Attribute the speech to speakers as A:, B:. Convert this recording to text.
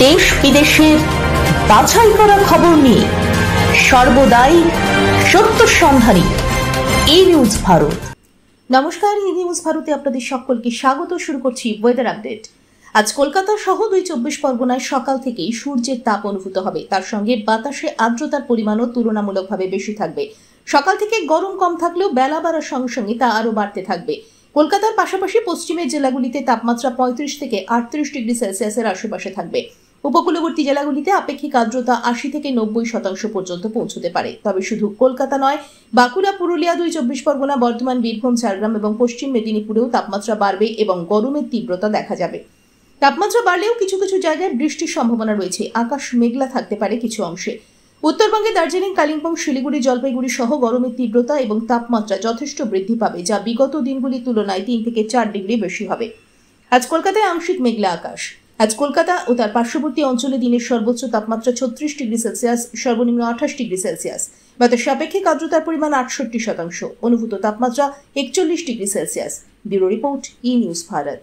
A: দেশ বিদেশের বাছাই করা খবর নিয়ে সর্বদাই সত্য সন্ধানী ই নিউজ ভারত। নমস্কার, ই নিউজ ভারতে আপনাদের সকলকে স্বাগত। শুরু করছি ওয়েদার আপডেট। আজ কলকাতা সহ ২৪ পরগনায় সকাল থেকেই সূর্যের তাপ অনুভূত হবে, তার সঙ্গে বাতাসে আর্দ্রতার পরিমাণও তুলনামূলকভাবে বেশি থাকবে। সকাল থেকে গরম কম থাকলেও বেলা বাড়ার সঙ্গে সঙ্গে তা আরও বাড়তে থাকবে। কলকাতার পাশাপাশি পশ্চিমের জেলাগুলিতে তাপমাত্রা ৩৫ থেকে ৩৮ ডিগ্রি সেলসিয়াসের আশেপাশে থাকবে। উপকূলবর্তী জেলাগুলিতে আপেক্ষিক আর্দ্রতা ৮০ থেকে ৯০% পর্যন্ত পৌঁছতে পারে। তবে শুধু কলকাতা নয়, বাঁকুড়া, পুরুলিয়া, ২৪ পরগনা, বর্ধমান, বীরভূম, ঝাড়গ্রাম এবং পশ্চিম মেদিনীপুরেও তাপমাত্রা বাড়বে এবং গরমের তীব্রতা দেখা যাবে। তাপমাত্রা বাড়লেও কিছু কিছু জায়গায় বৃষ্টির সম্ভাবনা রয়েছে। আকাশ মেঘলা থাকতে পারে কিছু অংশে। উত্তরবঙ্গে দার্জিলিং, কালিম্পং, শিলিগুড়ি, জলপাইগুড়ি সহ গরমের তীব্রতা এবং তাপমাত্রা যথেষ্ট বৃদ্ধি পাবে, যা বিগত দিনগুলির তুলনায় ৩ থেকে ৪ ডিগ্রি বেশি হবে। আজ কলকাতায় আংশিক মেঘলা আকাশ। আজ কলকাতা ও তার পার্শ্ববর্তী অঞ্চলে দিনের সর্বোচ্চ তাপমাত্রা ৩৬ ডিগ্রি সেলসিয়াস, সর্বনিম্ন ২৮ ডিগ্রি সেলসিয়াস। বাতাসে আপেক্ষিক আর্দ্রতার পরিমাণ ৬৮%, অনুভূত তাপমাত্রা ৪১ ডিগ্রি সেলসিয়াস। ব্যুরো রিপোর্ট, ই নিউজ ভারত।